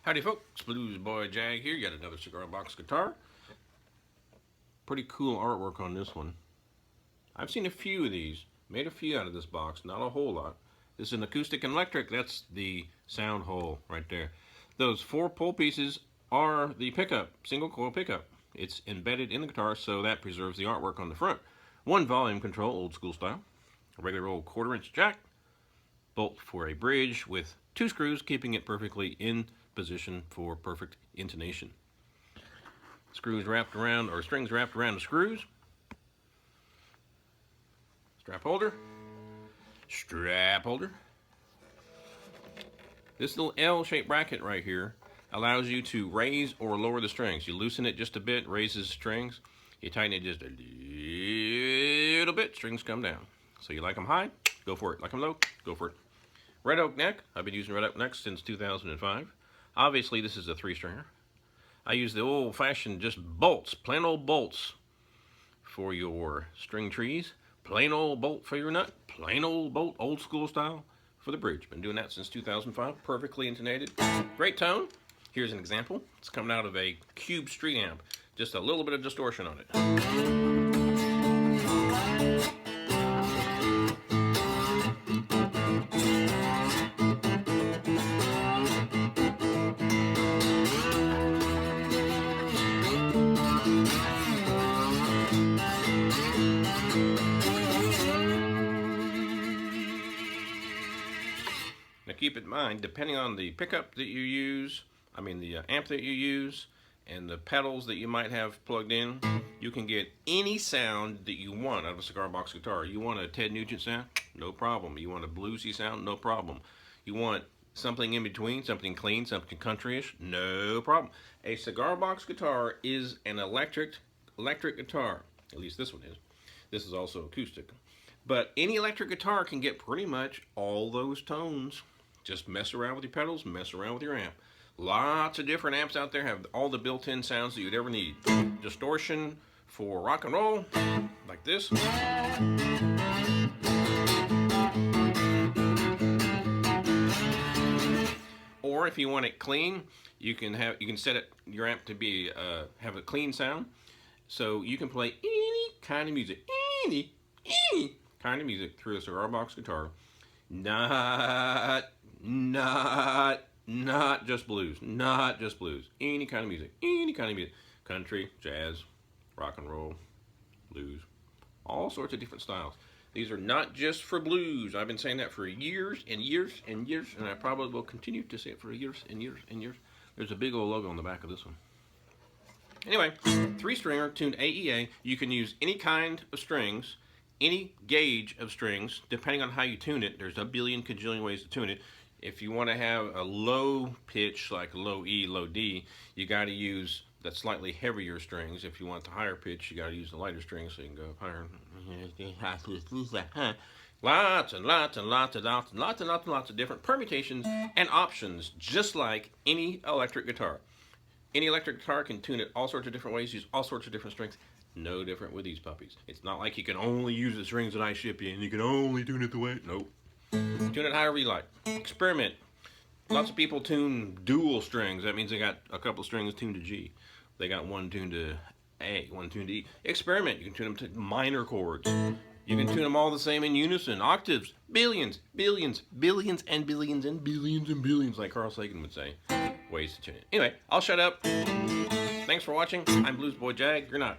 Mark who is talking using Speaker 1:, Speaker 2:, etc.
Speaker 1: Howdy folks, Bluesboy Jag here, yet another cigar box guitar. Pretty cool artwork on this one. I've seen a few of these, made a few out of this box, not a whole lot. This is an acoustic and electric, that's the sound hole right there. Those 4 pull pieces are the pickup, single coil pickup. It's embedded in the guitar, so that preserves the artwork on the front. 1 volume control, old school style. A regular old 1/4-inch jack. Bolt for a bridge with 2 screws, keeping it perfectly in position for perfect intonation. Screws wrapped around, or strings wrapped around the screws. Strap holder. Strap holder. This little L-shaped bracket right here allows you to raise or lower the strings. You loosen it just a bit, raises strings. You tighten it just a little bit, strings come down. So you like them high, go for it. Like them low, go for it. Red oak neck. I've been using red oak necks since 2005. Obviously, this is a 3-stringer. I use the old-fashioned just bolts, plain old bolts for your string trees. Plain old bolt for your nut. Plain old bolt, old school style for the bridge. Been doing that since 2005. Perfectly intonated. Great tone. Here's an example. It's coming out of a Cube Street amp. Just a little bit of distortion on it. Now keep in mind, depending on the pickup that you use, the amp that you use, and the pedals that you might have plugged in, you can get any sound that you want out of a cigar box guitar. You want a Ted Nugent sound? No problem. You want a bluesy sound? No problem. You want something in between, something clean, something countryish? No problem. A cigar box guitar is an electric guitar. At least this one is. This is also acoustic. But any electric guitar can get pretty much all those tones. Just mess around with your pedals, mess around with your amp. Lots of different amps out there have all the built-in sounds that you'd ever need. Distortion for rock and roll, like this. Or if you want it clean, you can set your amp to be have a clean sound. So you can play any kind of music, any kind of music through a cigar box guitar. Not just blues, not just blues. Any kind of music, country, jazz, rock and roll, blues, all sorts of different styles. These are not just for blues. I've been saying that for years and years and years, and I probably will continue to say it for years and years and years. There's a big old logo on the back of this one. Anyway, 3-stringer tuned AEA. You can use any kind of strings, any gauge of strings, depending on how you tune it. There's a billion cajillion ways to tune it. If you want to have a low pitch, like low E, low D, you got to use the slightly heavier strings. If you want the higher pitch, you got to use the lighter strings so you can go up higher. Lots and lots and lots and lots and lots and lots and lots of different permutations and options, just like any electric guitar. Any electric guitar can tune it all sorts of different ways, use all sorts of different strings. No different with these puppies. It's not like you can only use the strings that I ship you and you can only tune it the way. Nope. Tune it however you like. Experiment. Lots of people tune dual strings. That means they got a couple strings tuned to G. They got one tuned to A, one tuned to E. Experiment. You can tune them to minor chords. You can tune them all the same in unison. Octaves. Billions, billions, billions and billions and billions and billions, like Carl Sagan would say. Ways to tune it. Anyway, I'll shut up. Thanks for watching. I'm Bluesboy Jag. You're not.